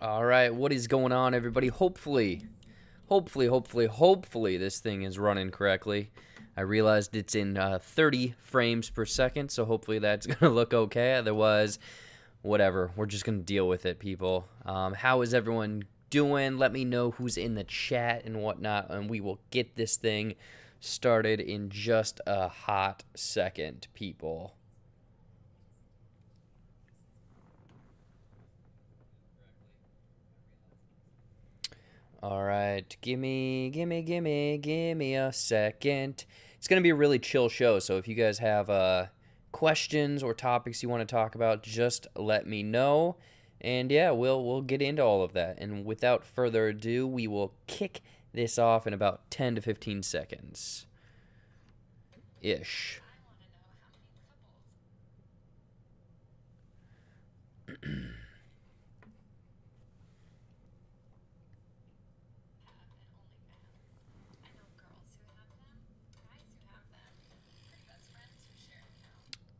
All right, what is going on, everybody? Hopefully this thing is running correctly. I realized it's in 30 frames per second, so hopefully that's gonna look okay. Otherwise, whatever. We're just gonna deal with it, people. How is everyone doing? Let me know who's in the chat and whatnot, and we will get this thing started in just a hot second, people. All right, gimme a second. It's gonna be a really chill show, so if you guys have questions or topics you want to talk about, just let me know, and yeah, we'll get into all of that. And without further ado, we will kick this off in about 10 to 15 seconds, ish.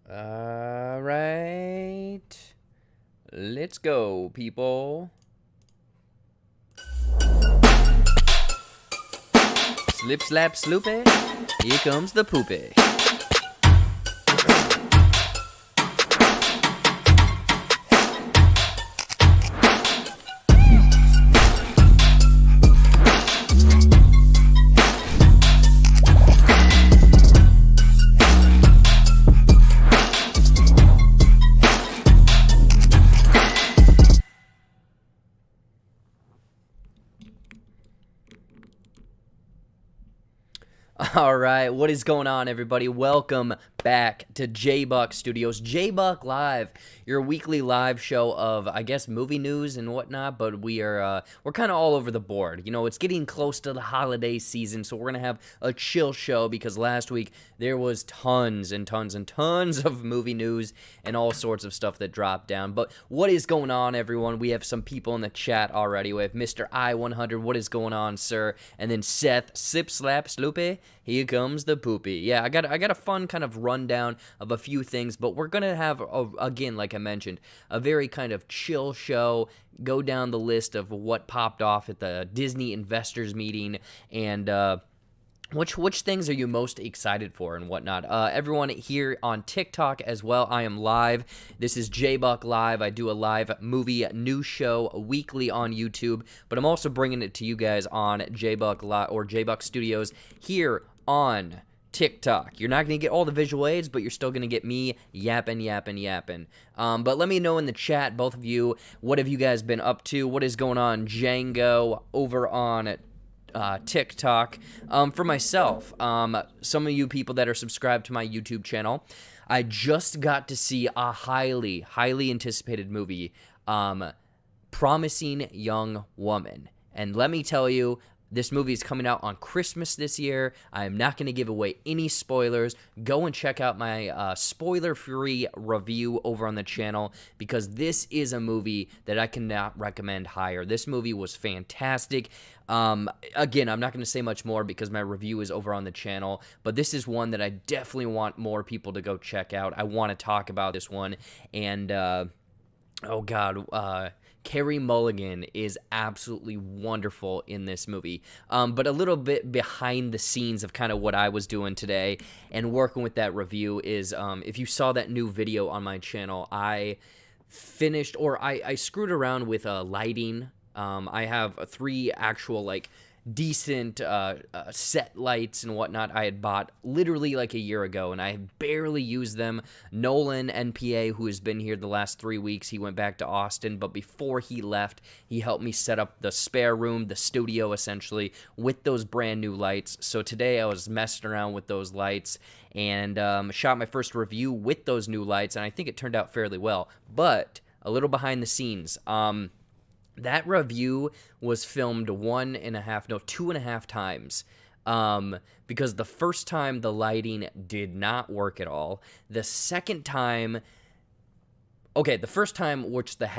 All right, let's go, people. Slip, slap, sloopy. Here comes the poopy. All right, what is going on, everybody? Welcome back to JBuck Studios, JBuck Live, your weekly live show of, I guess, movie news and whatnot. But we're kind of all over the board. You know, it's getting close to the holiday season, so we're gonna have a chill show because last week there was tons and tons and tons of movie news and all sorts of stuff that dropped down. But what is going on, everyone? We have some people in the chat already. We have Mr. I100. What is going on, sir? And then Seth Sip Slap Sloopy. Here comes the poopy. Yeah, I got a fun kind of rundown of a few things, but we're gonna have again, like I mentioned, a very kind of chill show. Go down the list of what popped off at the Disney investors meeting and which things are you most excited for and whatnot? Everyone here on TikTok as well, I am live. This is JBuck Live. I do a live movie news show weekly on YouTube, but I'm also bringing it to you guys on JBuck Live or JBuck Studios here on TikTok. You're not going to get all the visual aids, but you're still going to get me yapping. But let me know in the chat, both of you, what have you guys been up to? What is going on, Django, over on TikTok. For myself, some of you people that are subscribed to my YouTube channel, I just got to see a highly anticipated movie, Promising Young Woman. And let me tell you, this movie is coming out on Christmas this year. I am not going to give away any spoilers. Go and check out my spoiler-free review over on the channel because this is a movie that I cannot recommend higher. This movie was fantastic. Again, I'm not going to say much more because my review is over on the channel, but this is one that I definitely want more people to go check out. I want to talk about this one, and oh God, Carey Mulligan is absolutely wonderful in this movie. But a little bit behind the scenes of kind of what I was doing today and working with that review is, if you saw that new video on my channel, I finished, or I screwed around with lighting. I have 3 actual, like, decent set lights and whatnot I had bought literally like a year ago, and I barely used them. Nolan NPA, who has been here the last 3 weeks, he went back to Austin, but before he left, he helped me set up the spare room, the studio essentially, with those brand new lights. So today I was messing around with those lights and shot my first review with those new lights, and I think it turned out fairly well. But a little behind the scenes, that review was filmed 2.5 times. Because the first time the lighting did not work at all. The second time, okay, the first time, which the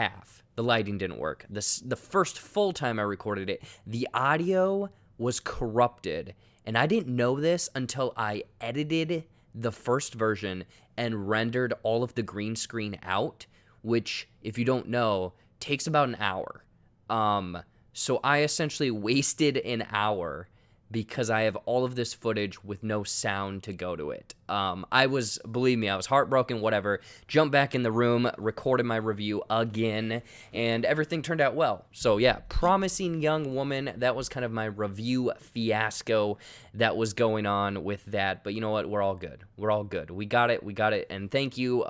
lighting didn't work. The first full time I recorded it, the audio was corrupted. And I didn't know this until I edited the first version and rendered all of the green screen out, which, if you don't know, takes about an hour. So I essentially wasted an hour because I have all of this footage with no sound to go to it. Believe me, I was heartbroken, whatever. Jumped back in the room, recorded my review again, and everything turned out well. So yeah, Promising Young Woman, that was kind of my review fiasco that was going on with that. But you know what? We're all good. We're all good. We got it. And thank you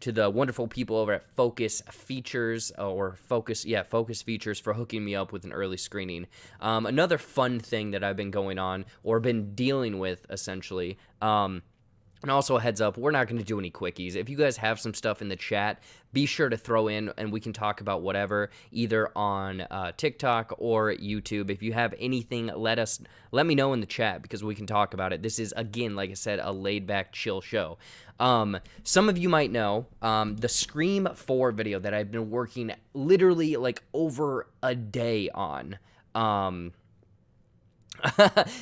to the wonderful people over at Focus Features Focus Features for hooking me up with an early screening. Another fun thing that I've been going on or been dealing with essentially. And also a heads up, we're not going to do any quickies. If you guys have some stuff in the chat, be sure to throw in and we can talk about whatever, either on TikTok or YouTube. If you have anything, let me know in the chat because we can talk about it. This is, again, like I said, a laid-back, chill show. Some of you might know the Scream 4 video that I've been working literally like over a day on.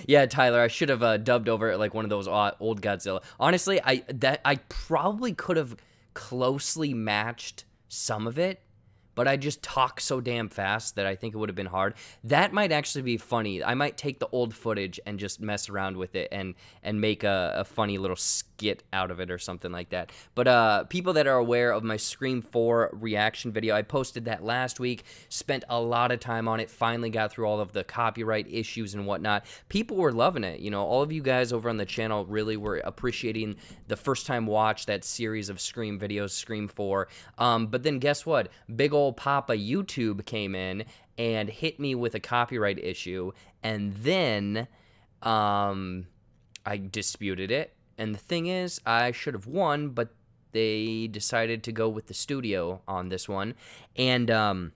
Yeah, Tyler, I should have dubbed over it like one of those old Godzilla. Honestly, I probably could have closely matched some of it, but I just talk so damn fast that I think it would have been hard. That might actually be funny. I might take the old footage and just mess around with it and make a funny little skit out of it or something like that. But people that are aware of my Scream 4 reaction video, I posted that last week, spent a lot of time on it, finally got through all of the copyright issues and whatnot. People were loving it. You know, all of you guys over on the channel really were appreciating the first time watch, that series of Scream videos, Scream 4. But then guess what? Big old Papa YouTube came in and hit me with a copyright issue, and then I disputed it. And the thing is, I should have won, but they decided to go with the studio on this one. And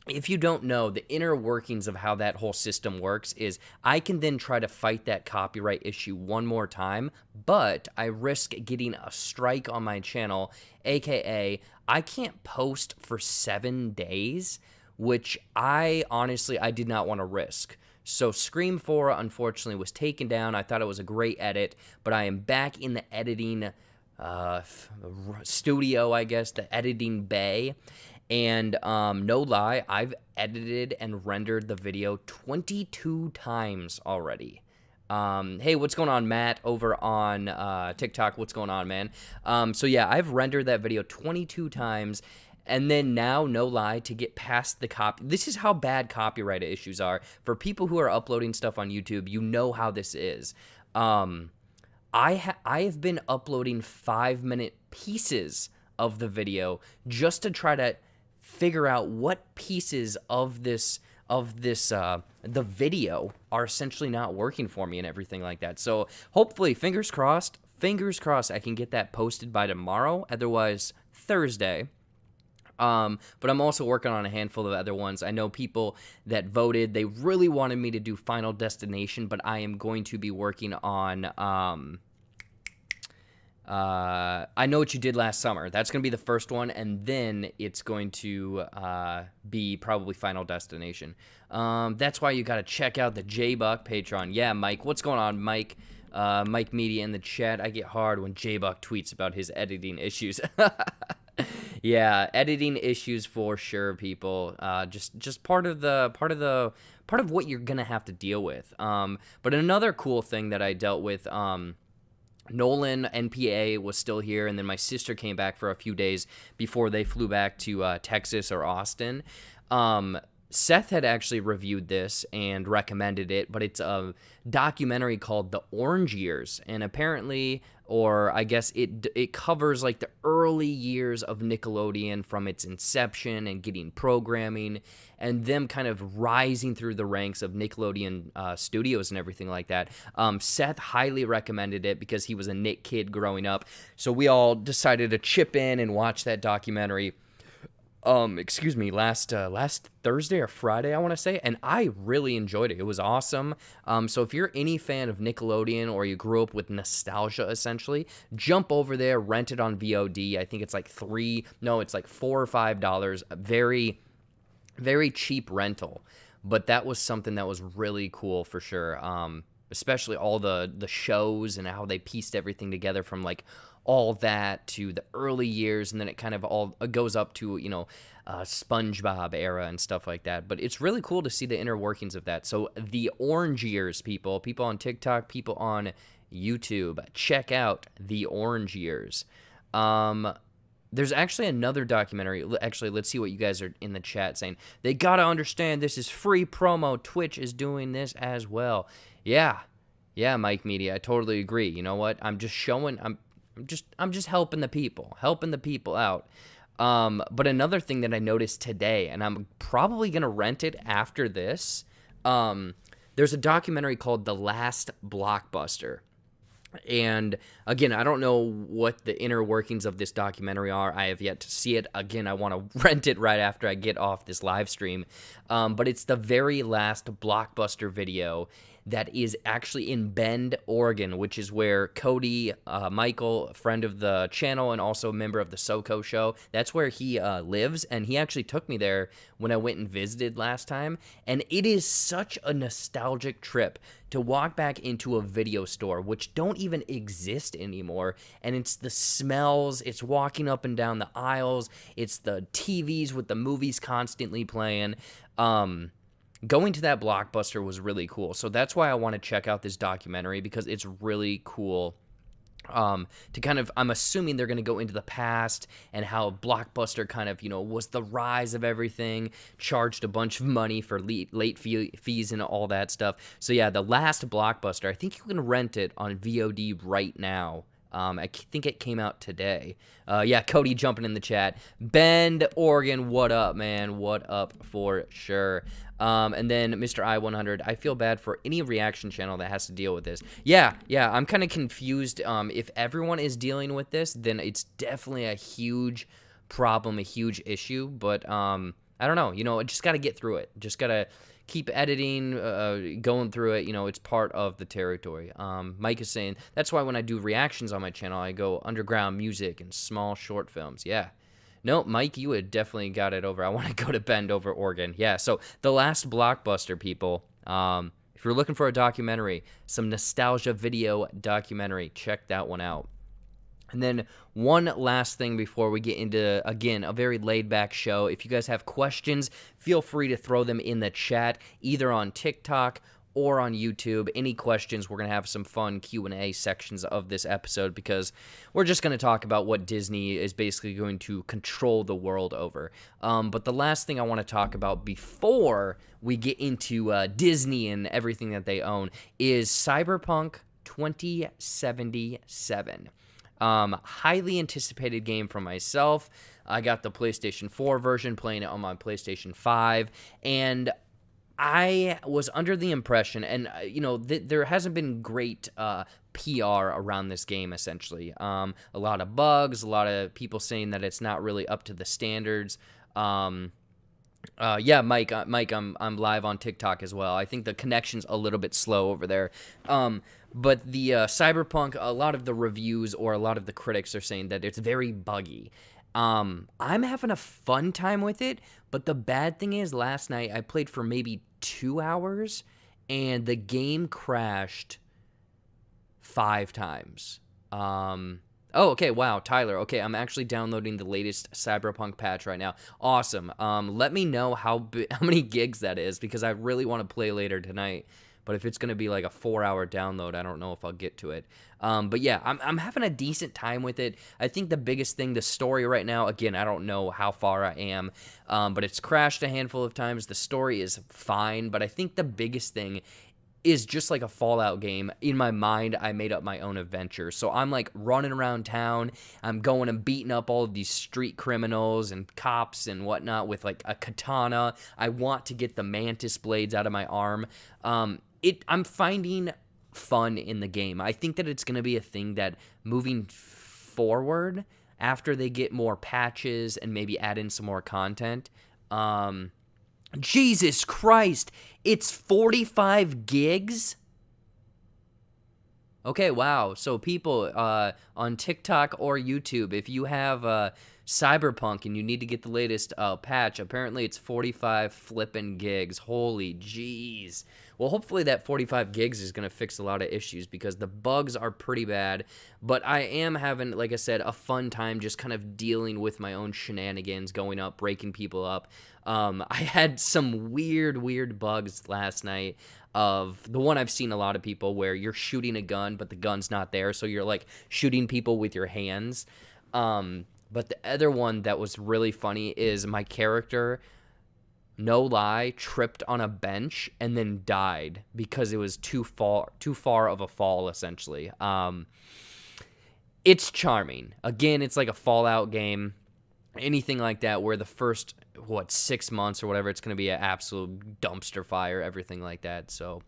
if you don't know, the inner workings of how that whole system works is I can then try to fight that copyright issue one more time, but I risk getting a strike on my channel, aka I can't post for 7 days, which I did not want to risk. So Scream 4, unfortunately, was taken down. I thought it was a great edit, but I am back in the editing studio, I guess, the editing bay. And no lie, I've edited and rendered the video 22 times already. Hey, what's going on, Matt, over on TikTok? What's going on, man? So yeah, I've rendered that video 22 times. And then now, no lie, to get past the this is how bad copyright issues are. For people who are uploading stuff on YouTube, you know how this is. I have been uploading 5-minute pieces of the video just to try to figure out what pieces of the video are essentially not working for me and everything like that. So hopefully, fingers crossed, I can get that posted by tomorrow, otherwise Thursday. But I'm also working on a handful of other ones. I know people that voted, they really wanted me to do Final Destination, but I am going to be working on, I Know What You Did Last Summer. That's going to be the first one, and then it's going to be probably Final Destination. That's why you got to check out the JBuck Patreon. Yeah, Mike, what's going on, Mike? Mike Media in the chat. I get hard when JBuck tweets about his editing issues. Yeah, editing issues for sure, people. Just part of what you're gonna have to deal with. But another cool thing that I dealt with, Nolan NPA was still here, and then my sister came back for a few days before they flew back to Texas or Austin. Seth had actually reviewed this and recommended it, but it's a documentary called The Orange Years, and apparently, or I guess it covers like the early years of Nickelodeon from its inception and getting programming and them kind of rising through the ranks of Nickelodeon studios and everything like that. Seth highly recommended it because he was a Nick kid growing up, so we all decided to chip in and watch that documentary. Last Thursday or Friday, I want to say, and I really enjoyed it. It was awesome. So if you're any fan of Nickelodeon or you grew up with nostalgia, essentially, jump over there, rent it on VOD. I think it's like $4 or $5. Very, very cheap rental. But that was something that was really cool for sure. Especially all the shows and how they pieced everything together from like all that to the early years, and then it kind of all goes up to, SpongeBob era and stuff like that. But it's really cool to see the inner workings of that. So the orange years, people on TikTok, people on YouTube, check out the orange years. There's actually another documentary. Actually, let's see what you guys are in the chat saying. They gotta understand this is free promo. Twitch is doing this as well. Yeah, Mike Media, I totally agree. You know what? I'm just showing. I'm just helping the people out. But another thing that I noticed today, and I'm probably gonna rent it after this. There's a documentary called The Last Blockbuster. And again, I don't know what the inner workings of this documentary are. I have yet to see it. Again, I want to rent it right after I get off this live stream. But it's the very last Blockbuster video that is actually in Bend, Oregon, which is where Cody, Michael, a friend of the channel and also a member of the SoCo show, that's where he lives. And he actually took me there when I went and visited last time. And it is such a nostalgic trip to walk back into a video store, which don't even exist anymore. And it's the smells, it's walking up and down the aisles, it's the TVs with the movies constantly playing. Going to that Blockbuster was really cool. So that's why I want to check out this documentary, because it's really cool. To kind of, I'm assuming they're going to go into the past and how Blockbuster kind of, was the rise of everything, charged a bunch of money for late fees and all that stuff. So yeah, the last Blockbuster, I think you can rent it on VOD right now. I think it came out today. Cody jumping in the chat. Bend, Oregon, what up, man? What up for sure. And then Mr. I-100, I feel bad for any reaction channel that has to deal with this. Yeah, I'm kind of confused. If everyone is dealing with this, then it's definitely a huge problem, a huge issue. But I don't know. Just got to get through it. Just got to keep editing, going through it. It's part of the territory. Mike is saying, that's why when I do reactions on my channel, I go underground music and small short films. Yeah. No, Mike, you had definitely got it over. I want to go to Bend over Oregon. Yeah, so The Last Blockbuster, people. If you're looking for a documentary, some nostalgia video documentary, check that one out. And then one last thing before we get into, again, a very laid-back show. If you guys have questions, feel free to throw them in the chat, either on TikTok or on YouTube. Any questions, we're going to have some fun Q&A sections of this episode, because we're just going to talk about what Disney is basically going to control the world over. But the last thing I want to talk about before we get into Disney and everything that they own is Cyberpunk 2077. Highly anticipated game for myself. I got the PlayStation 4 version, playing it on my PlayStation 5, and I was under the impression, and there hasn't been great PR around this game, essentially. A lot of bugs, a lot of people saying that it's not really up to the standards. Mike, I'm live on TikTok as well. I think the connection's a little bit slow over there. But the Cyberpunk, a lot of the reviews or a lot of the critics are saying that it's very buggy. I'm having a fun time with it, but the bad thing is last night I played for maybe 2 hours and the game crashed 5 times. Okay, wow, Tyler. Okay, I'm actually downloading the latest Cyberpunk patch right now. Awesome. Let me know how many gigs that is, because I really want to play later tonight. But if it's going to be like a 4-hour download, I don't know if I'll get to it. But yeah, I'm having a decent time with it. I think the biggest thing, the story right now, again, I don't know how far I am, but it's crashed a handful of times. The story is fine, but I think the biggest thing is just like a Fallout game. In my mind, I made up my own adventure. So I'm like running around town. I'm going and beating up all of these street criminals and cops and whatnot with like a katana. I want to get the mantis blades out of my arm. I'm finding fun in the game. I think that it's going to be a thing that moving forward, after they get more patches and maybe add in some more content, Jesus Christ, it's 45 gigs? Okay, wow. So people on TikTok or YouTube, if you have Cyberpunk, and you need to get the latest patch. Apparently, it's 45 flippin' gigs. Holy jeez. Well, hopefully that 45 gigs is going to fix a lot of issues because the bugs are pretty bad. But I am having, like I said, a fun time just kind of dealing with my own shenanigans, going up, breaking people up. I had some weird bugs last night of the one I've seen a lot of people where you're shooting a gun, but the gun's not there. So you're like shooting people with your hands. But the other one that was really funny is my character, no lie, tripped on a bench and then died because it was too far of a fall, essentially. It's charming. Again, it's like a Fallout game, anything like that, where the first, 6 months or whatever, it's going to be an absolute dumpster fire, everything like that. So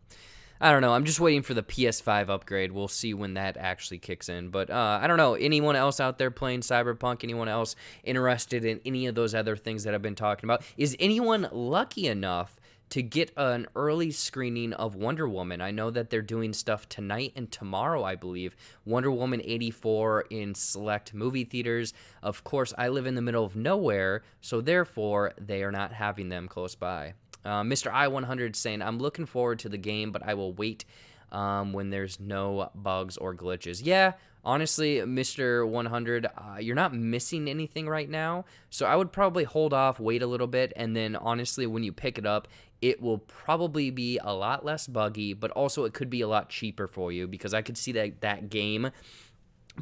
I don't know. I'm just waiting for the PS5 upgrade. We'll see when that actually kicks in. But I don't know. Anyone else out there playing Cyberpunk? Anyone else interested in any of those other things that I've been talking about? Is anyone lucky enough to get an early screening of Wonder Woman? I know that they're doing stuff tonight and tomorrow, I believe. Wonder Woman 84 in select movie theaters. Of course, I live in the middle of nowhere, so therefore they are not having them close by. Mr. I-100 saying, I'm looking forward to the game, but I will wait when there's no bugs or glitches. Yeah, honestly, Mr. 100, you're not missing anything right now, so I would probably hold off, wait a little bit, and then honestly, when you pick it up, it will probably be a lot less buggy, but also it could be a lot cheaper for you because I could see that game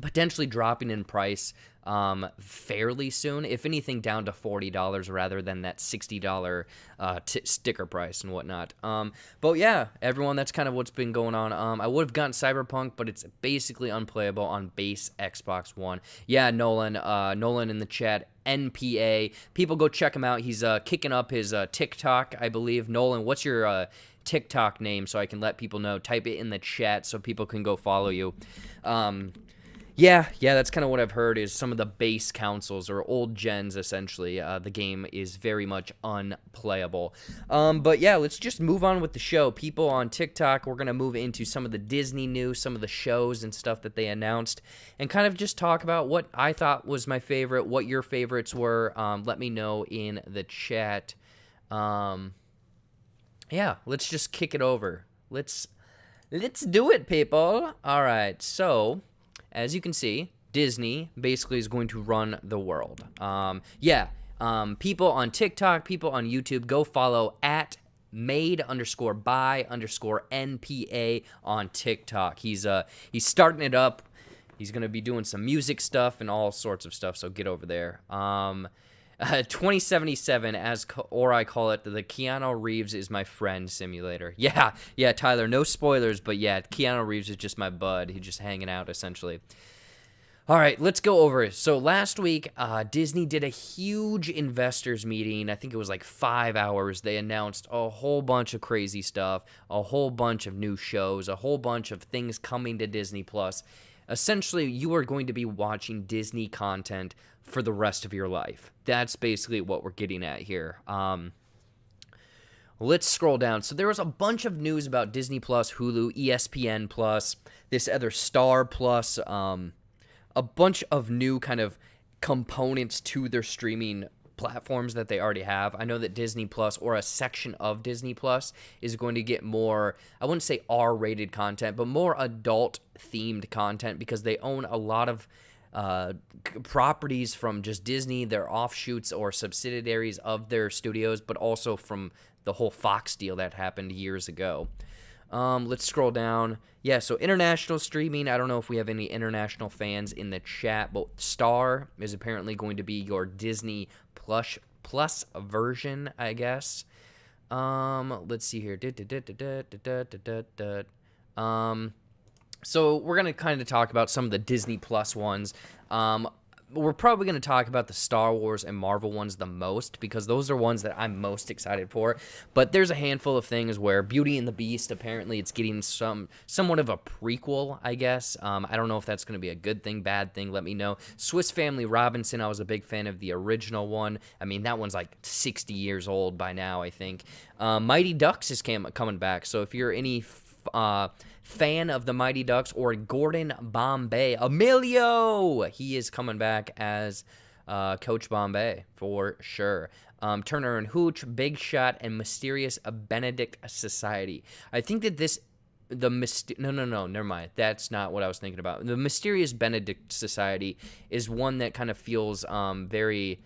potentially dropping in price fairly soon, if anything down to $40 rather than that $60 sticker price and whatnot. But yeah, everyone, that's kind of what's been going on. I would have gotten Cyberpunk, but it's basically unplayable on base Xbox One. Yeah, Nolan in the chat, NPA. People go check him out. He's kicking up his TikTok, I believe. Nolan, what's your TikTok name so I can let people know? Type it in the chat so people can go follow you. Yeah, that's kind of what I've heard is some of the base consoles or old gens, essentially. The game is very much unplayable. But yeah, let's just move on with the show. People on TikTok, we're going to move into some of the Disney news, some of the shows and stuff that they announced, and kind of just talk about what I thought was my favorite, what your favorites were. Let me know in the chat. Yeah, let's just kick it over. Let's do it, people. All right, so as you can see, Disney basically is going to run the world. People on TikTok, people on YouTube, go follow at made_by_NPA on TikTok. He's starting it up. He's going to be doing some music stuff and all sorts of stuff, so get over there. 2077, or I call it the Keanu Reeves is my friend simulator. Yeah, Tyler, no spoilers, but yeah, Keanu Reeves is just my bud. He's just hanging out, essentially. All right, let's go over it. So last week, Disney did a huge investors meeting. I think it was like 5 hours. They announced a whole bunch of crazy stuff, a whole bunch of new shows, a whole bunch of things coming to Disney+. Essentially, you are going to be watching Disney content for the rest of your life. That's basically what we're getting at here. Let's scroll down. So there was a bunch of news about Disney+, Hulu, ESPN+, this other Star+, a bunch of new kind of components to their streaming platforms that they already have. I know that Disney Plus, or a section of Disney Plus, is going to get more, I wouldn't say R-rated content, but more adult-themed content because they own a lot of properties from just Disney, their offshoots or subsidiaries of their studios, but also from the whole Fox deal that happened years ago. Let's scroll down. Yeah, so international streaming. I don't know if we have any international fans in the chat, but Star is apparently going to be your Disney Plus version, I guess. Let's see here. So we're going to kind of talk about some of the Disney Plus ones. We're probably going to talk about the Star Wars and Marvel ones the most because those are ones that I'm most excited for. But there's a handful of things where Beauty and the Beast, apparently it's getting somewhat of a prequel, I guess. I don't know if that's going to be a good thing, bad thing. Let me know. Swiss Family Robinson, I was a big fan of the original one. I mean, that one's like 60 years old by now, I think. Mighty Ducks is coming back. So if you're any fan of the Mighty Ducks or Gordon Bombay, Emilio, he is coming back as Coach Bombay, for sure. Turner and Hooch, Big Shot, and Mysterious Benedict Society. I think that no, never mind. That's not what I was thinking about. The Mysterious Benedict Society is one that kind of feels very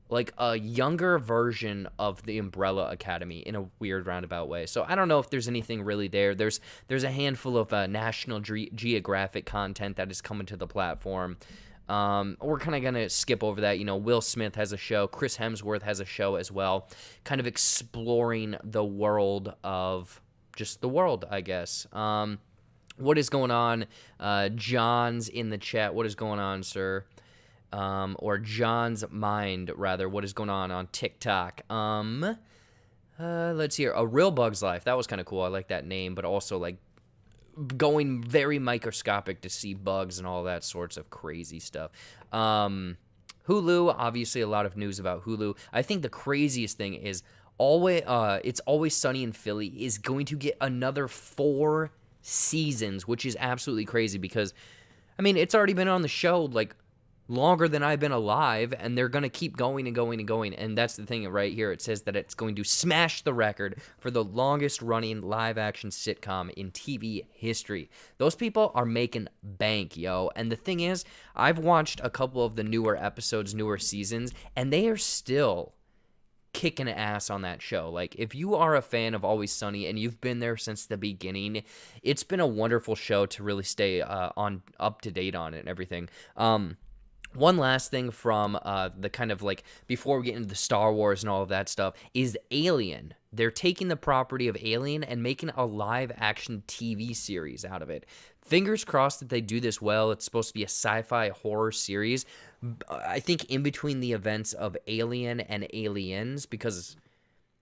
like a younger version of the Umbrella Academy in a weird roundabout way. So I don't know if there's anything really there. There's a handful of National Geographic content that is coming to the platform. We're kind of going to skip over that. Will Smith has a show. Chris Hemsworth has a show as well, kind of exploring the world of just the world, I guess. What is going on? John's in the chat. What is going on, sir? Or John's Mind, rather. What is going on TikTok? Let's hear. A Real Bug's Life. That was kind of cool. I like that name, but also like going very microscopic to see bugs and all that sorts of crazy stuff. Hulu, obviously a lot of news about Hulu. I think the craziest thing is It's Always Sunny in Philly is going to get another 4 seasons, which is absolutely crazy because, I mean, it's already been on the show like longer than I've been alive, and they're going to keep going and going and going. And that's the thing right here. It says that it's going to smash the record for the longest running live action sitcom in TV history. Those people are making bank, yo. And the thing is, I've watched a couple of the newer episodes, newer seasons, and they are still kicking ass on that show. Like, if you are a fan of Always Sunny and you've been there since the beginning, it's been a wonderful show to really stay up to date on it and everything. One last thing from the kind of like, before we get into the Star Wars and all of that stuff, is Alien. They're taking the property of Alien and making a live action TV series out of it. Fingers crossed that they do this well. It's supposed to be a sci-fi horror series. I think in between the events of Alien and Aliens, because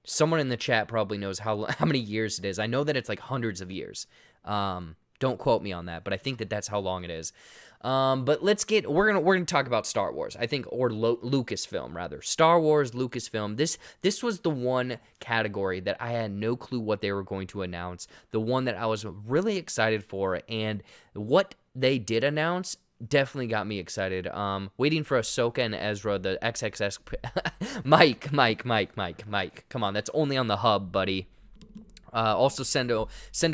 someone in the chat probably knows how many years it is. I know that it's like hundreds of years. Don't quote me on that, but I think that that's how long it is. But we're gonna talk about Star Wars, I think, or Lucasfilm rather. Star Wars, Lucasfilm. This was the one category that I had no clue what they were going to announce. The one that I was really excited for, and what they did announce definitely got me excited. Waiting for Ahsoka and Ezra, the XXS. Mike. Come on, that's only on the hub, buddy. Also send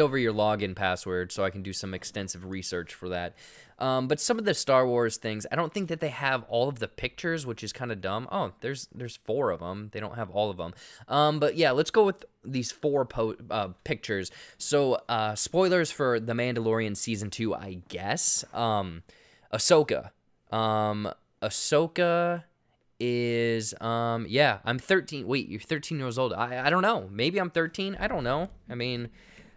over your login password so I can do some extensive research for that. But some of the Star Wars things, I don't think that they have all of the pictures, which is kind of dumb. Oh, there's 4 of them. They don't have all of them. But yeah, let's go with these 4 pictures. So, spoilers for The Mandalorian Season 2, I guess. Ahsoka. Ahsoka is, I'm 13. Wait, you're 13 years old. I don't know. Maybe I'm 13. I don't know. I mean,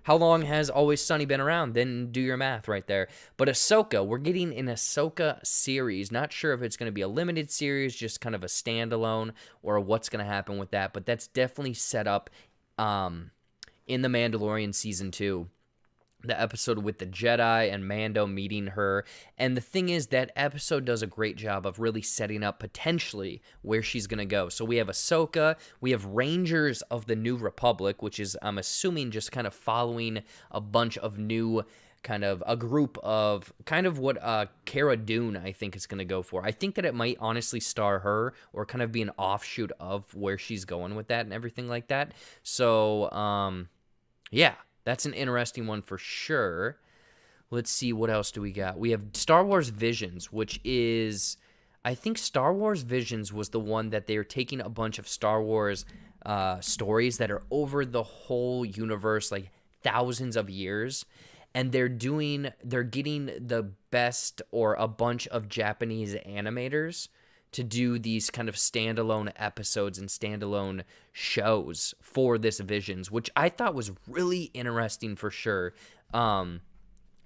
how long has Always Sunny been around? Then do your math right there. But Ahsoka, we're getting an Ahsoka series. Not sure if it's going to be a limited series, just kind of a standalone, or what's going to happen with that. But that's definitely set up in The Mandalorian Season 2. The episode with the Jedi and Mando meeting her. And the thing is, that episode does a great job of really setting up potentially where she's going to go. So we have Ahsoka, we have Rangers of the New Republic, which is, I'm assuming, just kind of following a bunch of new, kind of a group of, kind of what Cara Dune, I think, is going to go for. I think that it might honestly star her, or kind of be an offshoot of where she's going with that and everything like that. So, yeah. That's an interesting one for sure. Let's see, what else do we got? We have Star Wars Visions, which is, I think Star Wars Visions was the one that they're taking a bunch of Star Wars stories that are over the whole universe, like thousands of years, and they're getting the best, or a bunch of Japanese animators to do these kind of standalone episodes and standalone shows for this Visions, which I thought was really interesting for sure,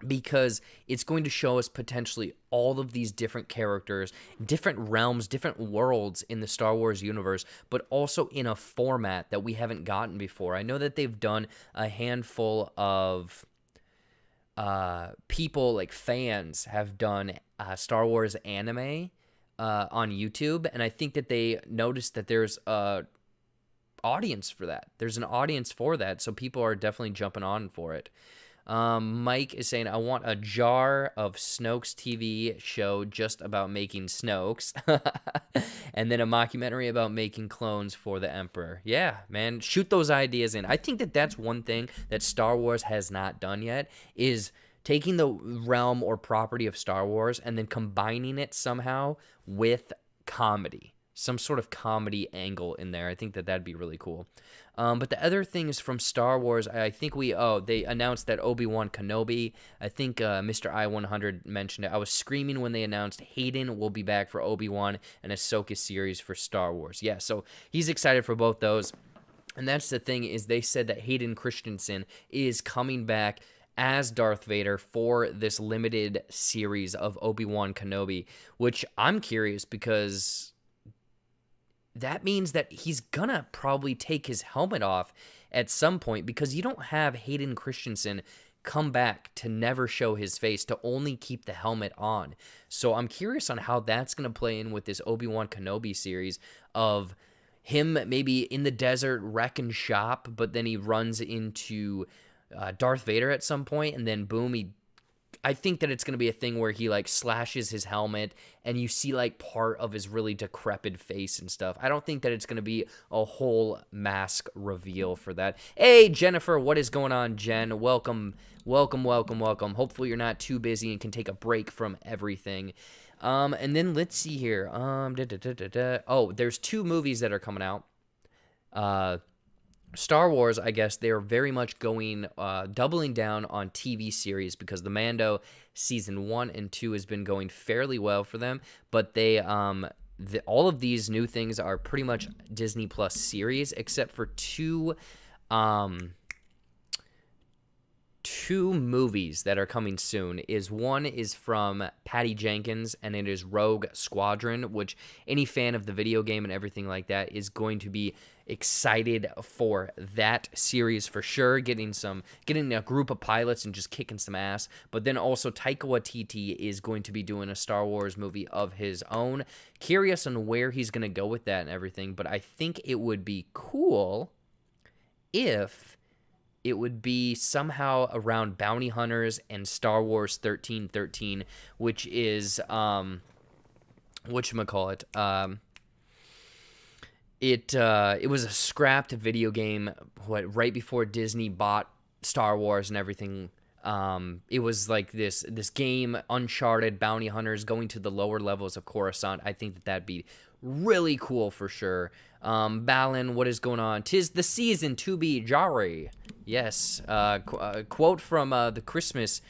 because it's going to show us potentially all of these different characters, different realms, different worlds in the Star Wars universe, but also in a format that we haven't gotten before. I know that they've done a handful of people, like fans, have done Star Wars anime on YouTube, and I think that they noticed that there's a audience for that. There's an audience for that, so people are definitely jumping on for it. Mike is saying, I want a jar of Snoke's TV show just about making Snokes. And then a mockumentary about making clones for the Emperor. Yeah, man, shoot those ideas in. I think that that's one thing that Star Wars has not done yet, is taking the realm or property of Star Wars and then combining it somehow with comedy. Some sort of comedy angle in there. I think that that'd be really cool. But the other things from Star Wars, I think they announced that Obi-Wan Kenobi. I think Mr. I-100 mentioned it. I was screaming when they announced Hayden will be back for Obi-Wan and Ahsoka series for Star Wars. Yeah, so he's excited for both those. And that's the thing, is they said that Hayden Christensen is coming back as Darth Vader for this limited series of Obi-Wan Kenobi, which I'm curious because that means that he's gonna probably take his helmet off at some point, because you don't have Hayden Christensen come back to never show his face, to only keep the helmet on. So I'm curious on how that's gonna play in with this Obi-Wan Kenobi series of him maybe in the desert wrecking shop, but then he runs into Darth Vader at some point, and then boom, I think that it's going to be a thing where he like slashes his helmet and you see like part of his really decrepit face and stuff. I don't think that it's going to be a whole mask reveal for that. Hey, Jennifer, what is going on, Jen? Welcome. Hopefully you're not too busy and can take a break from everything. And then let's see here. Oh, there's 2 movies that are coming out. Star Wars, I guess they're very much going, doubling down on TV series, because the Mando season 1 and 2 has been going fairly well for them. But they, all of these new things are pretty much Disney Plus series, except for two movies that are coming soon. One is from Patty Jenkins, and it is Rogue Squadron, which any fan of the video game and everything like that is going to be excited for that series for sure, getting a group of pilots and just kicking some ass. But then also Taika Waititi is going to be doing a Star Wars movie of his own. Curious on where he's going to go with that and everything, but I think it would be cool if it would be somehow around bounty hunters and Star Wars 1313, which is whatchamacallit, it was a scrapped video game right before Disney bought Star Wars and everything. It was like this game, Uncharted, bounty hunters going to the lower levels of Coruscant. I think that'd be really cool for sure. Balin, what is going on? 'Tis the season to be jolly. Yes. Quote from the Christmas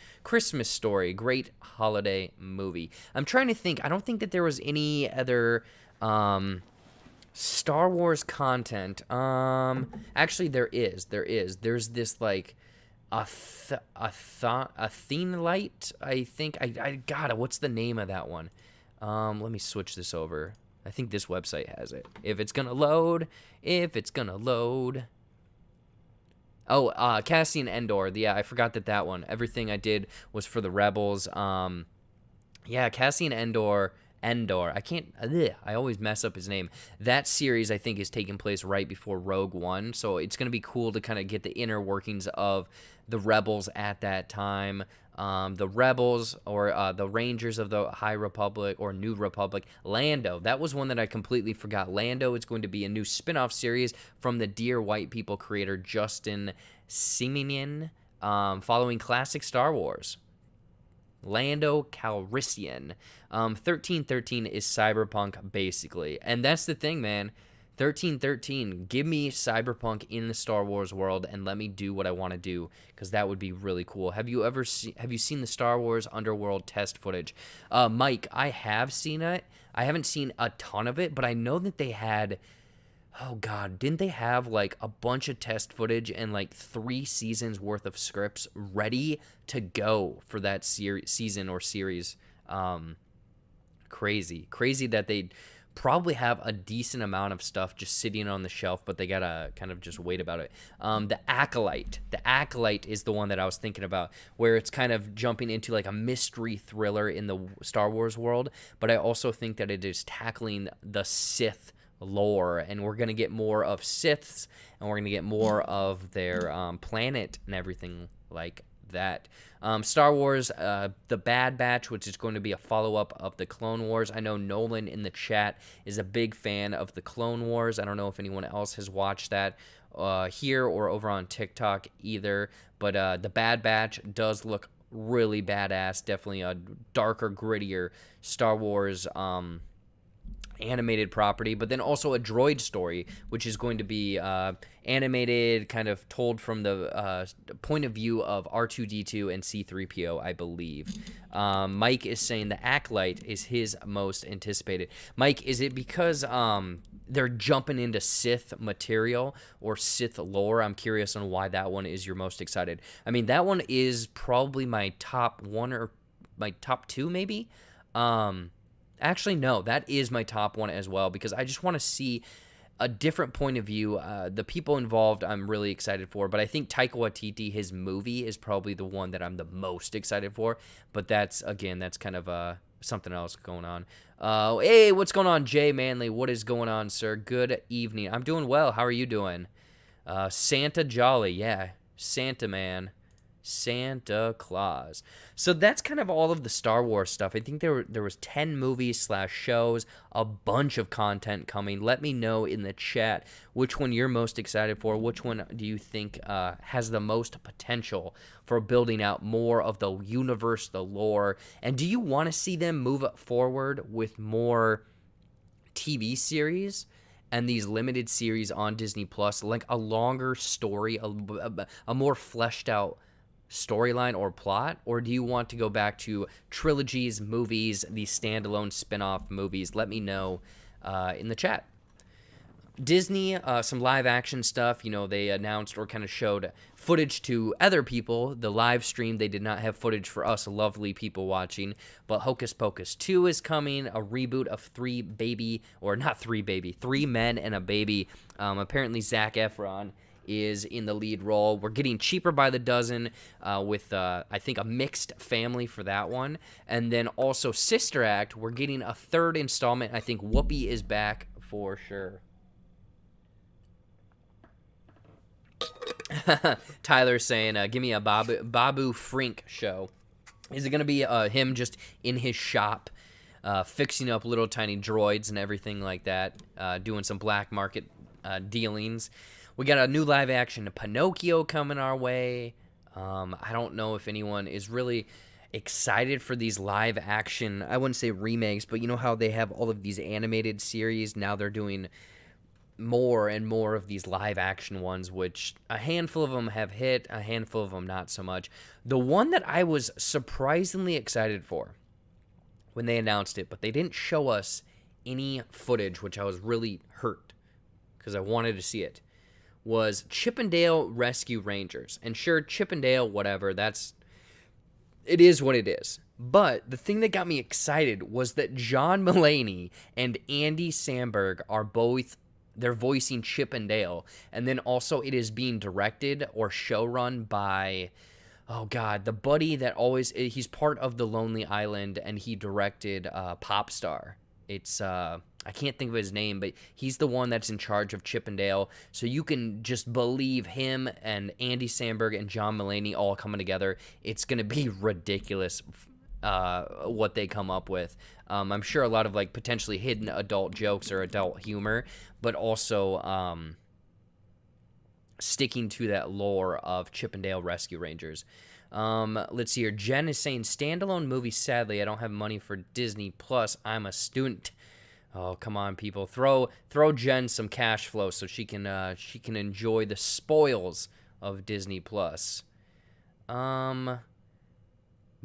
Story. Great holiday movie. I'm trying to think. I don't think that there was any other Star Wars content. Actually, there is. There's this like a theme light. I think I got it. What's the name of that one? Let me switch this over. I think this website has it. If it's gonna load. Oh, Cassian Andor. Yeah, I forgot that one. Everything I did was for the Rebels. Yeah, Cassian Andor. I always mess up his name. That series, I think, is taking place right before Rogue One, so it's going to be cool to kind of get the inner workings of the Rebels at that time. The Rebels, or the Rangers of the High Republic or New Republic. Lando, that was one that I completely forgot. Lando is going to be a new spin-off series from the Dear White People creator Justin Simonian, following classic Star Wars. Lando Calrissian. 1313 is Cyberpunk, basically. And that's the thing, man. 1313, give me Cyberpunk in the Star Wars world and let me do what I want to do, because that would be really cool. Have you seen the Star Wars Underworld test footage? Mike, I have seen it. I haven't seen a ton of it, but I know that they had, oh god, didn't they have like a bunch of test footage and like 3 seasons worth of scripts ready to go for that season or series? Crazy that they probably have a decent amount of stuff just sitting on the shelf, but they gotta kind of just wait about it. The Acolyte is the one that I was thinking about, where it's kind of jumping into like a mystery thriller in the Star Wars world, but I also think that it is tackling the Sith lore, and we're gonna get more of Siths, and we're gonna get more of their planet and everything like that. Star Wars, The Bad Batch, which is going to be a follow-up of the Clone Wars. I know Nolan in the chat is a big fan of the Clone Wars. I don't know if anyone else has watched that here or over on TikTok either, but The Bad Batch does look really badass. Definitely a darker, grittier Star Wars animated property, but then also a droid story, which is going to be animated, kind of told from the point of view of R2-D2 and C-3PO, I believe. Mike is saying the Acolyte is his most anticipated. Mike, is it because they're jumping into Sith material or Sith lore? I'm curious on why that one is your most excited. I mean, that one is probably my top one or my top two, maybe. Actually, no, that is my top one as well, because I just want to see a different point of view. The people involved I'm really excited for, but I think Taika Waititi, his movie, is probably the one that I'm the most excited for. But that's kind of something else going on. Hey, what's going on, Jay Manley? What is going on, sir? Good evening. I'm doing well. How are you doing? Santa Jolly, yeah, Santa man. Santa Claus. So that's kind of all of the Star Wars stuff. I think there was 10 movies / shows, a bunch of content coming. Let me know in the chat which one you're most excited for. Which one do you think has the most potential for building out more of the universe, the lore? And do you want to see them move forward with more TV series and these limited series on Disney Plus, like a longer story, a more fleshed out storyline or plot? Or do you want to go back to trilogies, movies, these standalone spin-off movies? Let me know in the chat. Disney, some live action stuff. You know, they announced or kind of showed footage to other people. The live stream, they did not have footage for us lovely people watching. But Hocus Pocus 2 is coming, a reboot of Three Men and a Baby. Apparently Zac Efron is in the lead role. We're getting Cheaper by the Dozen with, I think, a mixed family for that one. And then also Sister Act, we're getting a third installment. I think Whoopi is back for sure. Tyler saying, give me a Babu Frink show. Is it going to be him just in his shop fixing up little tiny droids and everything like that, doing some black market dealings? We got a new live action Pinocchio coming our way. I don't know if anyone is really excited for these live action, I wouldn't say remakes, but you know how they have all of these animated series? Now they're doing more and more of these live action ones, which a handful of them have hit, a handful of them not so much. The one that I was surprisingly excited for when they announced it, but they didn't show us any footage, which I was really hurt because I wanted to see it, was Chippendale Rescue Rangers. And sure, Chippendale, whatever, it is what it is. But the thing that got me excited was that John Mulaney and Andy Samberg they're voicing Chippendale. And then also it is being directed or showrun by, oh God, the buddy that he's part of The Lonely Island, and he directed Popstar. It's, I can't think of his name, but he's the one that's in charge of Chippendale. So you can just believe him and Andy Samberg and John Mulaney all coming together. It's going to be ridiculous what they come up with. I'm sure a lot of like potentially hidden adult jokes or adult humor, but also sticking to that lore of Chippendale Rescue Rangers. Let's see here. Jen is saying standalone movie. Sadly, I don't have money for Disney Plus. I'm a student. Oh, come on, people. Throw Jen some cash flow so she can enjoy the spoils of Disney Plus.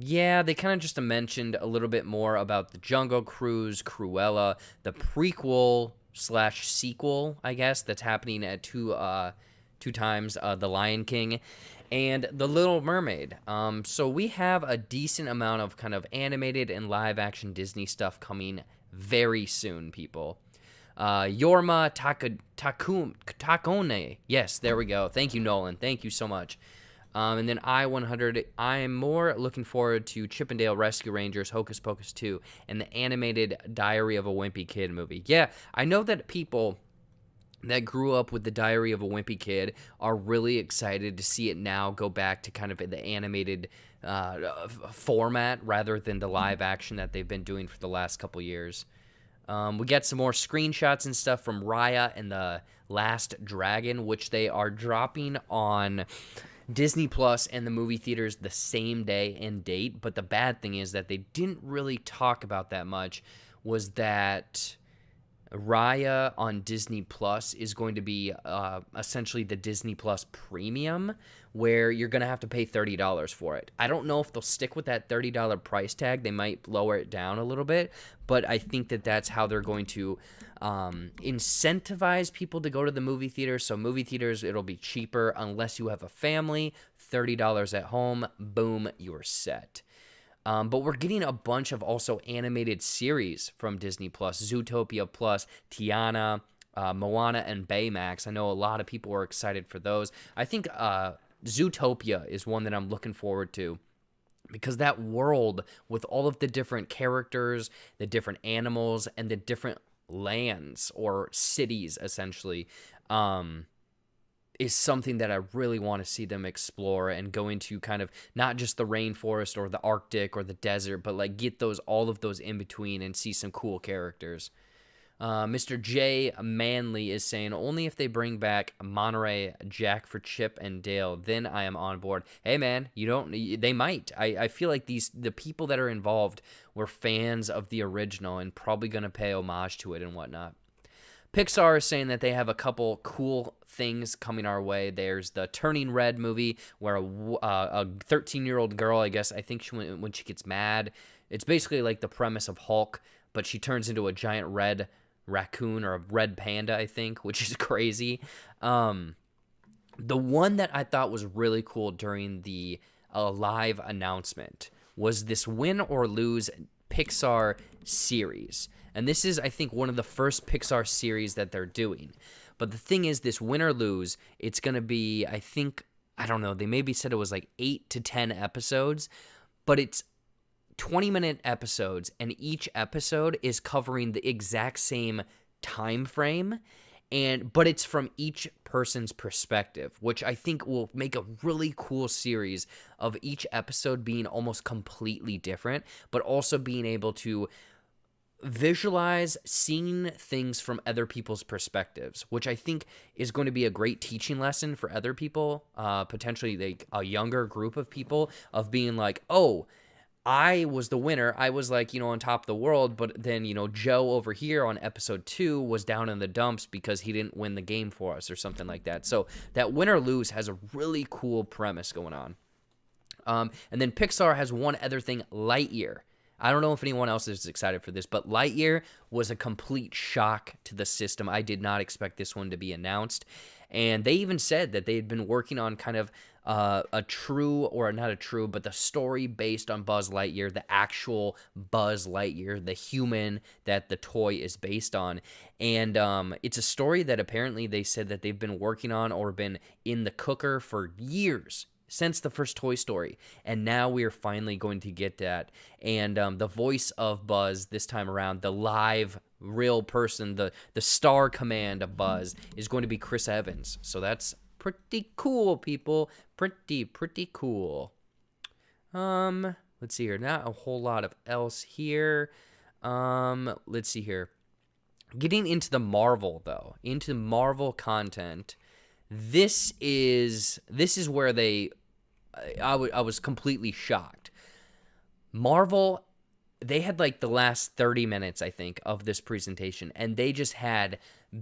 Yeah, they kind of just mentioned a little bit more about the Jungle Cruise, Cruella, the prequel / sequel, I guess, that's happening at two times, The Lion King and The Little Mermaid. So we have a decent amount of kind of animated and live action Disney stuff coming very soon, people. Yorma Takone. Yes, there we go. Thank you, Nolan. Thank you so much. And then I-100, I'm more looking forward to Chippendale Rescue Rangers, Hocus Pocus 2, and the animated Diary of a Wimpy Kid movie. Yeah, I know that people that grew up with The Diary of a Wimpy Kid are really excited to see it now go back to kind of the animated format rather than the live action that they've been doing for the last couple years. We get some more screenshots and stuff from Raya and the Last Dragon, which they are dropping on Disney Plus and the movie theaters the same day and date. But the bad thing is that they didn't really talk about that much, was that Raya on Disney Plus is going to be essentially the Disney Plus Premium, where you're going to have to pay $30 for it. I don't know if they'll stick with that $30 price tag. They might lower it down a little bit, but I think that that's how they're going to incentivize people to go to the movie theater. So movie theaters, it'll be cheaper unless you have a family. $30 at home, boom, you're set. But we're getting a bunch of also animated series from Disney Plus, Zootopia Plus, Tiana, Moana, and Baymax. I know a lot of people are excited for those. I think Zootopia is one that I'm looking forward to, because that world with all of the different characters, the different animals, and the different lands or cities, essentially, is something that I really want to see them explore and go into, kind of not just the rainforest or the Arctic or the desert, but like get all of those in between and see some cool characters. Mr. J. Manley is saying, only if they bring back Monterey Jack for Chip and Dale, then I am on board. Hey man, they might. I feel like the people that are involved were fans of the original and probably going to pay homage to it and whatnot. Pixar is saying that they have a couple cool things coming our way. There's the Turning Red movie, where a 13-year-old girl, I think when she gets mad, it's basically like the premise of Hulk, but she turns into a giant red raccoon or a red panda, I think, which is crazy. The one that I thought was really cool during the live announcement was this Win or Lose Pixar series. And this is, I think, one of the first Pixar series that they're doing. But the thing is, this Win or Lose, it's going to be, I don't know, they maybe said it was like 8 to 10 episodes, but it's 20-minute episodes, and each episode is covering the exact same time frame, but it's from each person's perspective, which I think will make a really cool series of each episode being almost completely different, but also being able to visualize seeing things from other people's perspectives, which I think is going to be a great teaching lesson for other people, potentially like a younger group of people, of being like, oh, I was the winner. I was like, on top of the world, but then, Joe over here on episode 2 was down in the dumps because he didn't win the game for us or something like that. So that Win or Lose has a really cool premise going on. And then Pixar has one other thing, Lightyear. I don't know if anyone else is excited for this, but Lightyear was a complete shock to the system. I did not expect this one to be announced. And they even said that they had been working on kind of not a true, but the story based on Buzz Lightyear, the actual Buzz Lightyear, the human that the toy is based on. And it's a story that apparently they said that they've been working on or been in the cooker for years, since the first Toy Story, and now we are finally going to get that. And the voice of Buzz this time around, the live, real person, the star command of Buzz, is going to be Chris Evans. So that's pretty cool, people. Pretty cool. Let's see here. Not a whole lot of else here. Let's see here. Getting into the Marvel, though, into Marvel content. This is where I was completely shocked. Marvel, they had like the last 30 minutes, I think, of this presentation, and they just had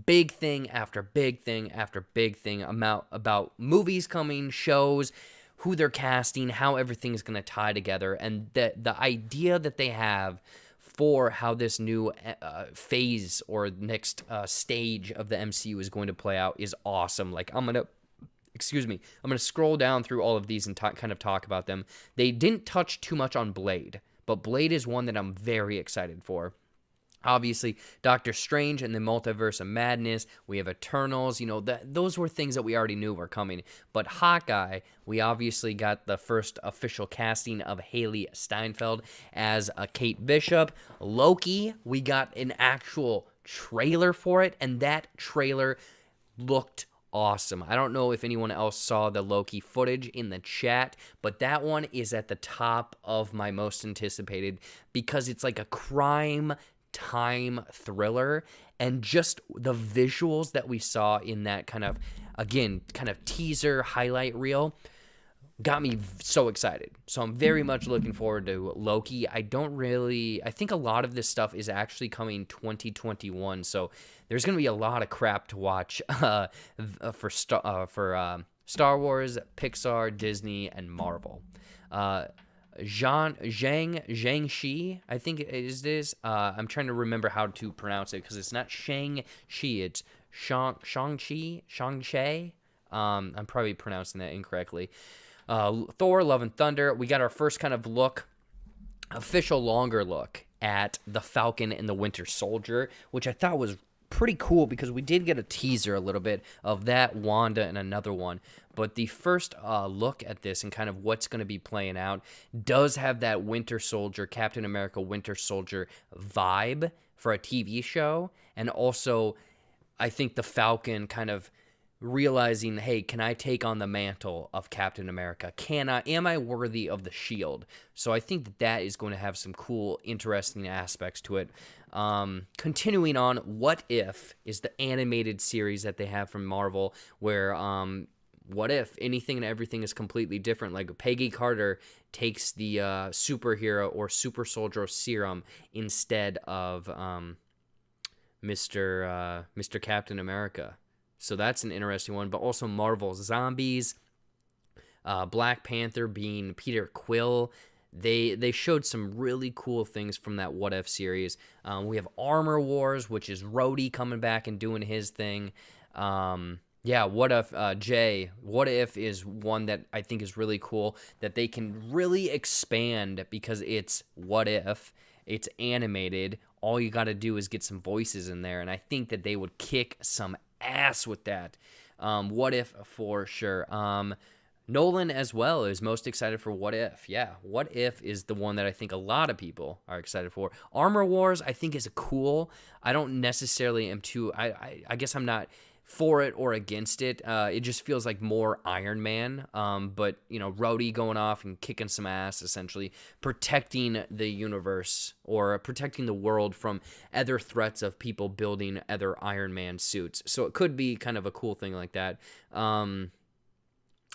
big thing after big thing after big thing about movies coming, shows, who they're casting, how everything's going to tie together, and the idea that they have for how this new phase or next stage of the MCU is going to play out is awesome. Like, I'm going to scroll down through all of these and kind of talk about them. They didn't touch too much on Blade, but Blade is one that I'm very excited for. Obviously, Doctor Strange and the Multiverse of Madness. We have Eternals. Those were things that we already knew were coming. But Hawkeye, we obviously got the first official casting of Haley Steinfeld as Kate Bishop. Loki, we got an actual trailer for it, and that trailer looked awesome. I don't know if anyone else saw the Loki footage in the chat, but that one is at the top of my most anticipated because it's like a crime time thriller, and just the visuals that we saw in that kind of teaser highlight reel got me so excited. So I'm very much looking forward to Loki. I think a lot of this stuff is actually coming 2021, so there's going to be a lot of crap to watch for Star Wars, Pixar, Disney, and Marvel. Zhang Shi, I think is this. I'm trying to remember how to pronounce it because it's not Shang-Chi, it's Shang-Chi. I'm probably pronouncing that incorrectly. Thor, Love and Thunder. We got our first kind of official longer look at the Falcon and the Winter Soldier, which I thought was pretty cool because we did get a teaser a little bit of that, Wanda, and another one. But the first look at this and kind of what's going to be playing out does have that Winter Soldier, Captain America Winter Soldier vibe for a TV show. And also, I think the Falcon kind of realizing, hey, can I take on the mantle of Captain America? Am I worthy of the shield? So I think that is going to have some cool, interesting aspects to it. Continuing on, What If is the animated series that they have from Marvel, where what if anything and everything is completely different? Like Peggy Carter takes the superhero or super soldier serum instead of Mr. Captain America. So that's an interesting one. But also Marvel's Zombies, Black Panther being Peter Quill. They showed some really cool things from that What If series. We have Armor Wars, which is Rhodey coming back and doing his thing. What If, What If is one that I think is really cool, that they can really expand because it's What If. It's animated. All you got to do is get some voices in there, and I think that they would kick some ass with that. What If for sure. Nolan as well is most excited for What If. Yeah, What If is the one that I think a lot of people are excited for. Armor Wars I think is cool. I don't necessarily am too, I guess I'm not for it or against it. It just feels like more Iron Man. But, Rhodey going off and kicking some ass, essentially protecting the universe or protecting the world from other threats of people building other Iron Man suits. So it could be kind of a cool thing like that.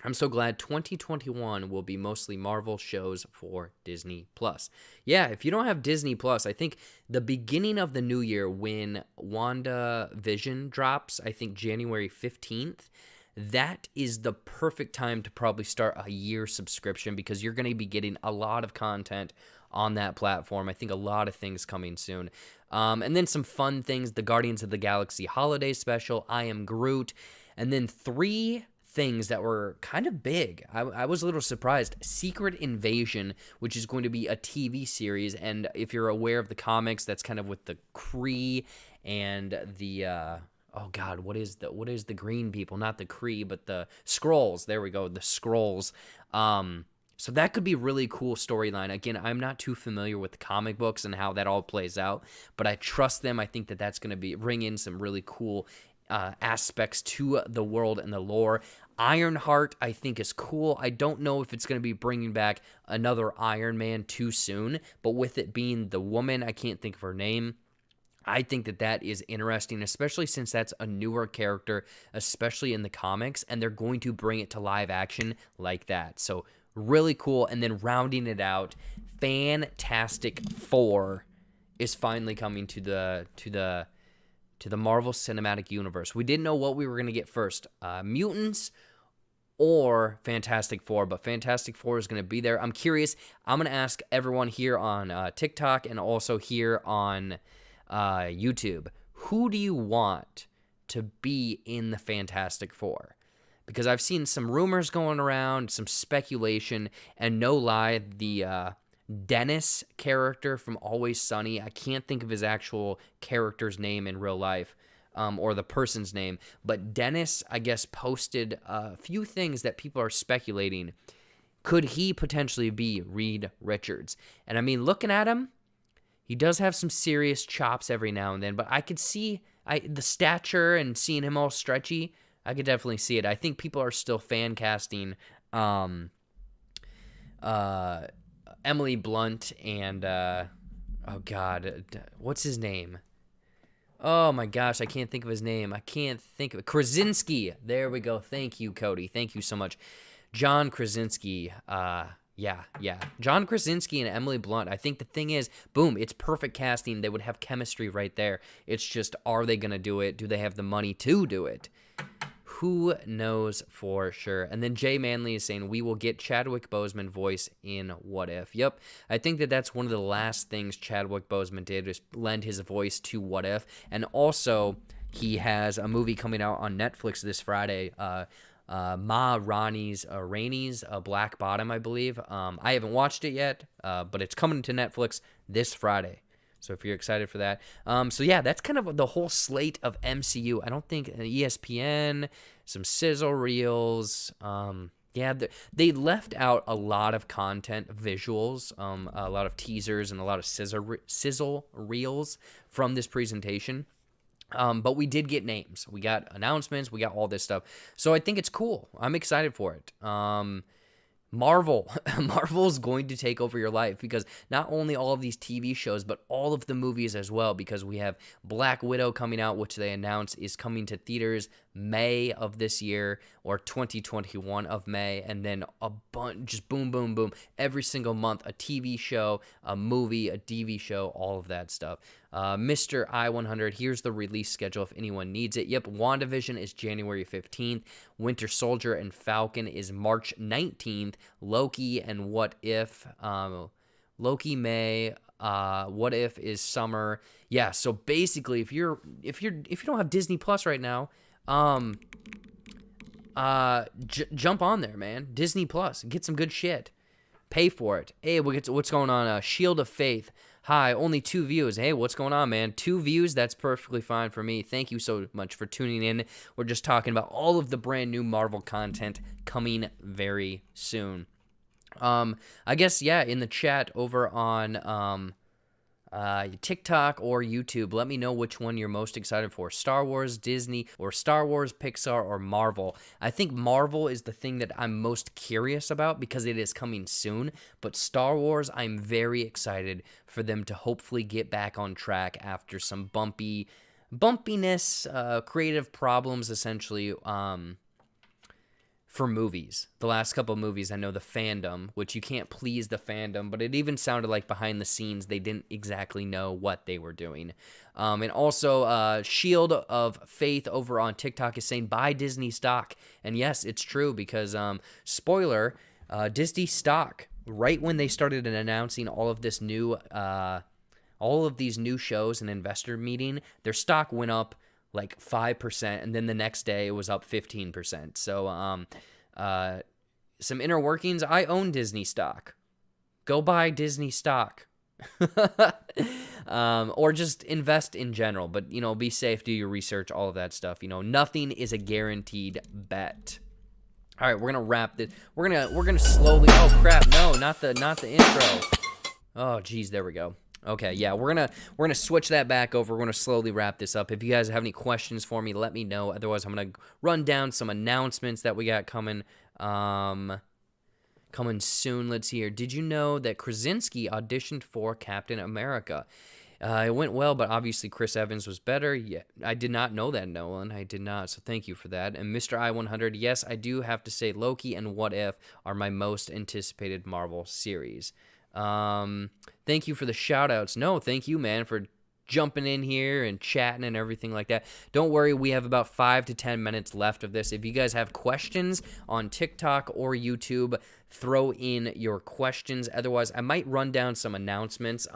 I'm so glad 2021 will be mostly Marvel shows for Disney Plus. Yeah, if you don't have Disney Plus, I think the beginning of the new year when WandaVision drops, I think January 15th, that is the perfect time to probably start a year subscription because you're going to be getting a lot of content on that platform. I think a lot of things coming soon. And then some fun things, the Guardians of the Galaxy Holiday Special, I Am Groot, and then 3 things that were kind of big. I was a little surprised. Secret Invasion, which is going to be a TV series, and if you're aware of the comics, that's kind of with the Kree and the what is the green people? Not the Kree, but the Skrulls. There we go, the Skrulls. So that could be a really cool storyline. Again, I'm not too familiar with the comic books and how that all plays out, but I trust them. I think that that's going to bring in some really cool aspects to the world and the lore. Ironheart, I think, is cool. I don't know if it's going to be bringing back another Iron Man too soon, but with it being the woman, I can't think of her name. I think that that is interesting, especially since that's a newer character, especially in the comics, and they're going to bring it to live action like that. So really cool. And then rounding it out, Fantastic Four is finally coming to the Marvel Cinematic Universe. We didn't know what we were going to get first, mutants or Fantastic Four, but Fantastic Four is going to be there. I'm curious. I'm going to ask everyone here on TikTok and also here on YouTube, who do you want to be in the Fantastic Four? Because I've seen some rumors going around, some speculation, and no lie, the Dennis character from Always Sunny, I can't think of his actual character's name in real life, or the person's name, but Dennis, I guess, posted a few things that people are speculating. Could he potentially be Reed Richards? And I mean, looking at him, he does have some serious chops every now and then, but I could see the stature and seeing him all stretchy, I could definitely see it. I think people are still fan casting Emily Blunt and oh god, what's his name? Oh my gosh, I can't think of his name. I can't think of it. Krasinski. There we go. Thank you, Cody. Thank you so much. John Krasinski. Yeah. John Krasinski and Emily Blunt. I think the thing is, boom, it's perfect casting. They would have chemistry right there. It's just, are they going to do it? Do they have the money to do it? Who knows for sure? And then Jay Manley is saying, we will get Chadwick Boseman voice in What If. Yep, I think that's one of the last things Chadwick Boseman did, is lend his voice to What If. And also, he has a movie coming out on Netflix this Friday, Rainey's Black Bottom, I believe. I haven't watched it yet, but it's coming to Netflix this Friday. So if you're excited for that. So yeah, that's kind of the whole slate of MCU. I don't think ESPN, some sizzle reels. Yeah, they left out a lot of content, visuals, a lot of teasers, and a lot of sizzle reels from this presentation. But we did get names. We got announcements. We got all this stuff. So I think it's cool. I'm excited for it. Marvel's going to take over your life, because not only all of these TV shows, but all of the movies as well, because we have Black Widow coming out, which they announced is coming to theaters May of this year, or 2021 of May, and then a bunch, just boom, boom, boom, every single month, a TV show, a movie, a TV show, all of that stuff. Mr. I-100, here's the release schedule if anyone needs it. Yep, WandaVision is January 15th. Winter Soldier and Falcon is March 19th. Loki and What If, Loki May, What If is summer. Yeah, so basically, if you don't have Disney Plus right now, jump on there, man. Disney Plus, get some good shit. Pay for it. Hey, what's going on? Shield of Faith. Hi, only 2 views. Hey, what's going on, man? 2 views, that's perfectly fine for me. Thank you so much for tuning in. We're just talking about all of the brand new Marvel content coming very soon. I guess, yeah, in the chat over on TikTok or YouTube, let me know which one you're most excited for. Star Wars, Disney, or Star Wars, Pixar, or Marvel. I think Marvel is the thing that I'm most curious about because it is coming soon, but Star Wars, I'm very excited for them to hopefully get back on track after some bumpiness, creative problems, essentially, for movies. The last couple of movies, I know the fandom, which you can't please the fandom, but it even sounded like behind the scenes they didn't exactly know what they were doing. And also, Shield of Faith over on TikTok is saying, buy Disney stock. And yes, it's true, because, spoiler, Disney stock, right when they started announcing all of these new shows and investor meeting, their stock went up like 5%, and then the next day it was up 15%. So, some inner workings. I own Disney stock. Go buy Disney stock. Or just invest in general, but, be safe, do your research, all of that stuff. Nothing is a guaranteed bet. All right, we're going to wrap this. We're going to slowly, oh crap, no, not the intro. Oh, geez, there we go. Okay, yeah, we're gonna switch that back over. We're gonna slowly wrap this up. If you guys have any questions for me, let me know. Otherwise, I'm gonna run down some announcements that we got coming soon. Let's see here. Did you know that Krasinski auditioned for Captain America? It went well, but obviously Chris Evans was better. Yeah, I did not know that, Nolan. I did not, so thank you for that. And Mr. I-100, yes, I do have to say Loki and What If are my most anticipated Marvel series. Thank you for the shout outs. No, thank you, man, for jumping in here and chatting and everything like that. Don't worry, we have about 5 to 10 minutes left of this. If you guys have questions on TikTok or YouTube, throw in your questions. Otherwise, I might run down some announcements.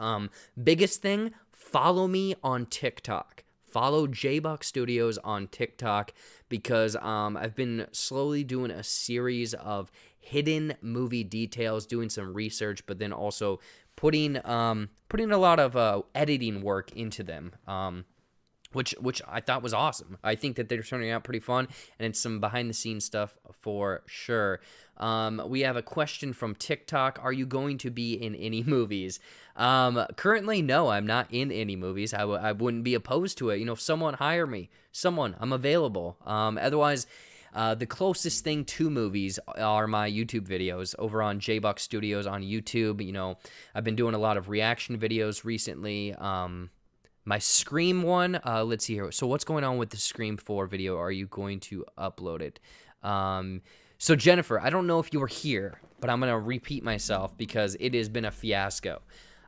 Biggest thing, follow me on TikTok. Follow JBuck Studios on TikTok, because I've been slowly doing a series of hidden movie details, doing some research, but then also putting a lot of editing work into them. which I thought was awesome. I think that they're turning out pretty fun, and it's some behind the scenes stuff for sure. We have a question from TikTok. Are you going to be in any movies? Currently, no, I'm not in any movies. I wouldn't be opposed to it. Someone hire me. I'm available. Otherwise, the closest thing to movies are my YouTube videos over on JBuck Studios on YouTube. I've been doing a lot of reaction videos recently. My Scream one, let's see here. So what's going on with the Scream 4 video? Are you going to upload it? So Jennifer, I don't know if you were here, but I'm going to repeat myself because it has been a fiasco.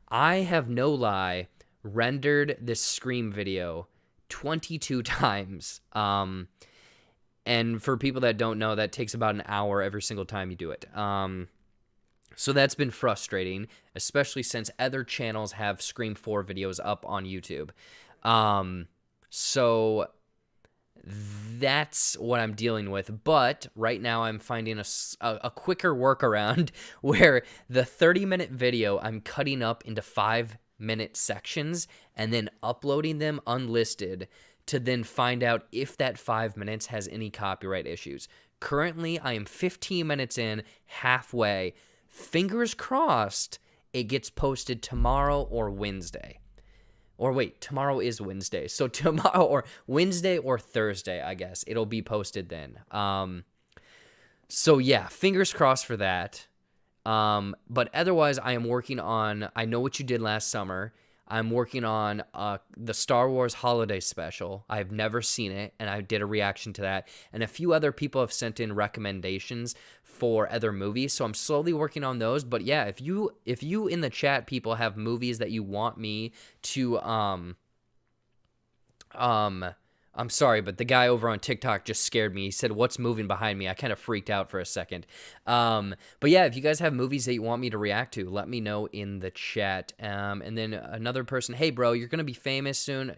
I have no lie rendered this Scream video 22 times. And for people that don't know, that takes about an hour every single time you do it. So that's been frustrating, especially since other channels have Scream 4 videos up on YouTube. So that's what I'm dealing with. But right now I'm finding a quicker workaround where the 30-minute video I'm cutting up into 5-minute sections and then uploading them unlisted to then find out if that 5 minutes has any copyright issues. Currently, I am 15 minutes in, halfway. Fingers crossed it gets posted tomorrow or Wednesday. Or wait, tomorrow is Wednesday. So tomorrow or Wednesday or Thursday, I guess. It'll be posted then. So yeah, fingers crossed for that. But otherwise, I am working on I Know What You Did Last Summer. I'm working on the Star Wars Holiday Special. I've never seen it, and I did a reaction to that. And a few other people have sent in recommendations for other movies, so I'm slowly working on those. But yeah, if you in the chat, people, have movies that you want me to I'm sorry, but the guy over on TikTok just scared me. He said, "What's moving behind me?" I kind of freaked out for a second. But yeah, if you guys have movies that you want me to react to, let me know in the chat. And then another person, "Hey, bro, you're going to be famous soon."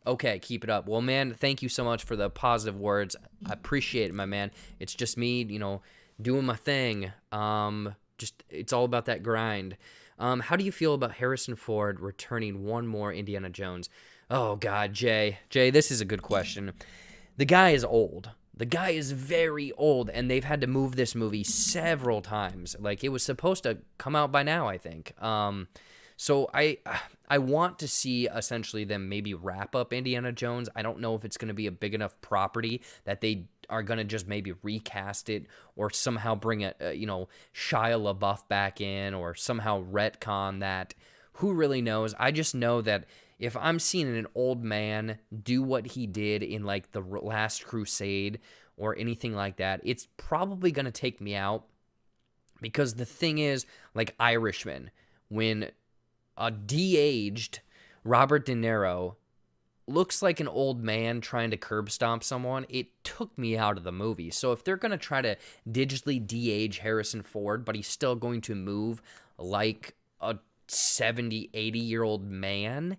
Okay, keep it up. Well, man, thank you so much for the positive words. I appreciate it, my man. It's just me, doing my thing. It's all about that grind. How do you feel about Harrison Ford returning one more Indiana Jones? Oh, God, Jay, this is a good question. The guy is old. The guy is very old, and they've had to move this movie several times. Like, it was supposed to come out by now, I think. So I want to see, essentially, them maybe wrap up Indiana Jones. I don't know if it's going to be a big enough property that they are going to just maybe recast it or somehow bring Shia LaBeouf back in or somehow retcon that. Who really knows? I just know that if I'm seeing an old man do what he did in, like, The Last Crusade or anything like that, it's probably going to take me out. Because the thing is, like Irishman, when a de-aged Robert De Niro looks like an old man trying to curb stomp someone, it took me out of the movie. So if they're going to try to digitally de-age Harrison Ford, but he's still going to move like a 70, 80-year-old man,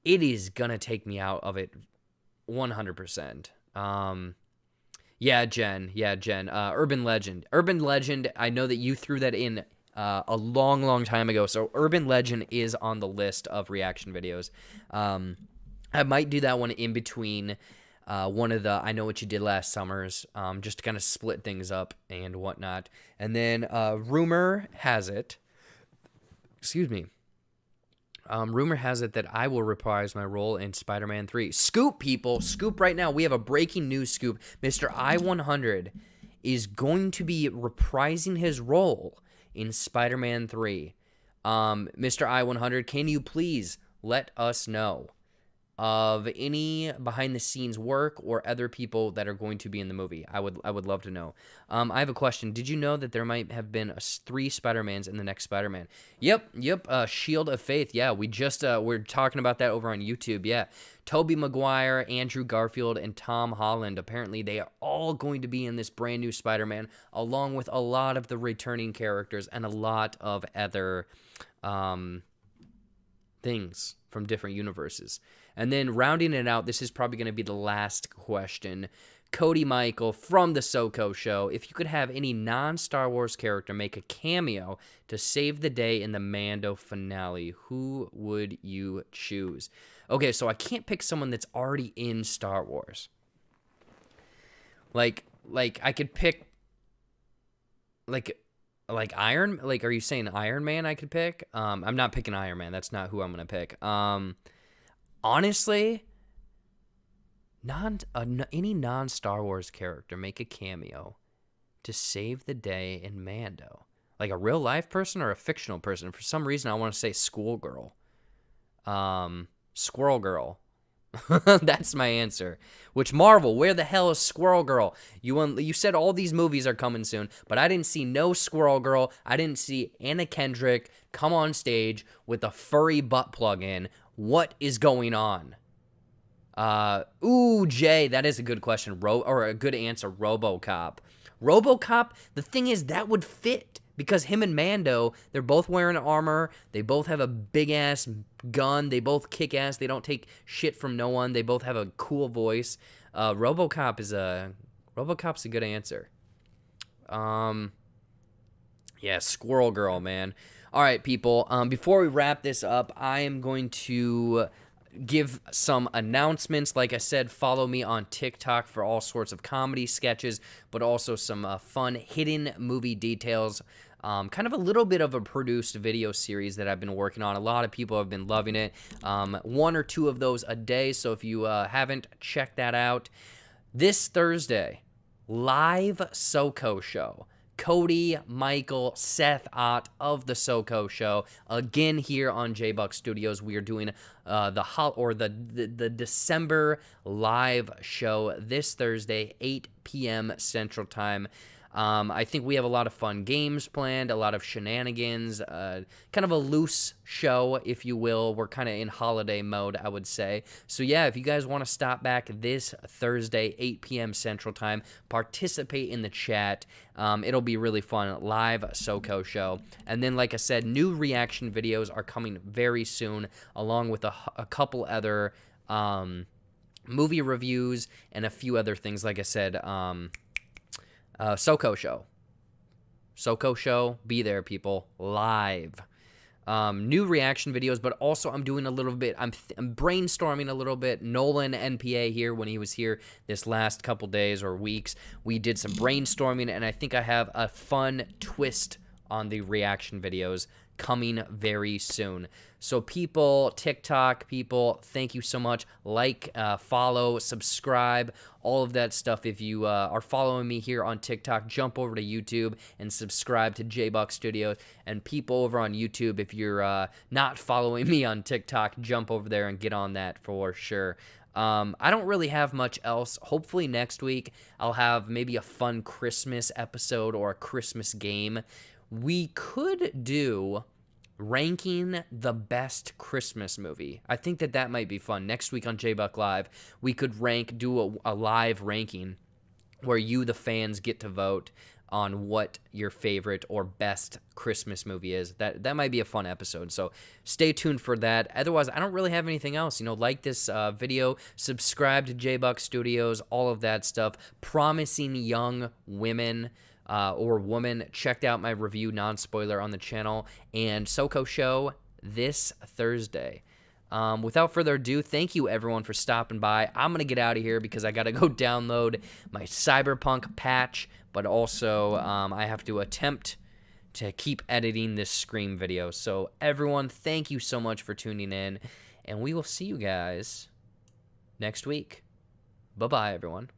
it is going to take me out of it 100%. Yeah, Jen. Urban Legend, I know that you threw that in a long, long time ago. So Urban Legend is on the list of reaction videos. I might do that one in between one of the I Know What You Did Last Summers, just to kind of split things up and whatnot. And then rumor has it that I will reprise my role in Spider-Man 3. Scoop, people. Scoop right now. We have a breaking news scoop. Mr. I-100 is going to be reprising his role in Spider-Man 3. Mr. I-100, can you please let us know of any behind-the-scenes work or other people that are going to be in the movie? I would love to know. I have a question. Did you know that there might have been 3 Spider-Mans in the next Spider-Man? Yep. Shield of Faith. Yeah, we just we're talking about that over on YouTube. Yeah, Tobey Maguire, Andrew Garfield, and Tom Holland. Apparently, they are all going to be in this brand new Spider-Man, along with a lot of the returning characters and a lot of other things from different universes. And then rounding it out, this is probably going to be the last question. Cody Michael from the SoCo Show. If you could have any non-Star Wars character make a cameo to save the day in the Mando finale, who would you choose? Okay, so I can't pick someone that's already in Star Wars. Like I could pick like Iron, like, are you saying Iron Man I could pick? I'm not picking Iron Man. That's not who I'm going to pick. Honestly, any non-Star Wars character make a cameo to save the day in Mando. Like a real life person or a fictional person. For some reason, I want to say Schoolgirl. Squirrel Girl. That's my answer. Which, Marvel, where the hell is Squirrel Girl? You said all these movies are coming soon, but I didn't see no Squirrel Girl. I didn't see Anna Kendrick come on stage with a furry butt plug in. What is going on? Jay, that is a good question. Or a good answer. RoboCop. RoboCop, the thing is, that would fit. Because him and Mando, they're both wearing armor. They both have a big-ass gun. They both kick ass. They don't take shit from no one. They both have a cool voice. RoboCop's a good answer. Yeah, Squirrel Girl, man. All right, people. Before we wrap this up, I am going to give some announcements. Like I said, follow me on TikTok for all sorts of comedy sketches, but also some fun hidden movie details. Kind of a little bit of a produced video series that I've been working on. A lot of people have been loving it. 1 or 2 of those a day. So if you haven't checked that out, this Thursday, live SoCo show. Cody, Michael, Seth Ott of the SoCo show. Again, here on JBuck Studios, we are doing the December live show this Thursday, 8 p.m. Central Time. I think we have a lot of fun games planned, a lot of shenanigans, kind of a loose show, if you will. We're kind of in holiday mode, I would say. So yeah, if you guys want to stop back this Thursday, 8 p.m. Central Time, participate in the chat. It'll be really fun. Live SoCo show. And then, like I said, new reaction videos are coming very soon, along with a couple other movie reviews and a few other things. Like I said, SoCo show. SoCo show. Be there, people. Live. New reaction videos, but also I'm doing a little bit, I'm brainstorming a little bit. Nolan NPA here, when he was here this last couple days or weeks, we did some brainstorming, and I think I have a fun twist on the reaction videos coming very soon. So people, TikTok people, thank you so much. Like, follow, subscribe, all of that stuff. If you are following me here on TikTok, jump over to YouTube and subscribe to JBuck Studios. And people over on YouTube, if you're not following me on TikTok, jump over there and get on that for sure. I don't really have much else. Hopefully next week I'll have maybe a fun Christmas episode or a Christmas game. We could do ranking the best Christmas movie. I think that might be fun. Next week on JBuck Live, we could do a live ranking where you, the fans, get to vote on what your favorite or best Christmas movie is. That might be a fun episode, so stay tuned for that. Otherwise, I don't really have anything else. Like this video, subscribe to JBuck Studios, all of that stuff. Promising Young Women or Woman, checked out my review, non-spoiler, on the channel, and SoCo show this Thursday. Without further ado, thank you everyone for stopping by. I'm going to get out of here because I got to go download my Cyberpunk patch, but also I have to attempt to keep editing this Scream video. So everyone, thank you so much for tuning in, and we will see you guys next week. Bye-bye, everyone.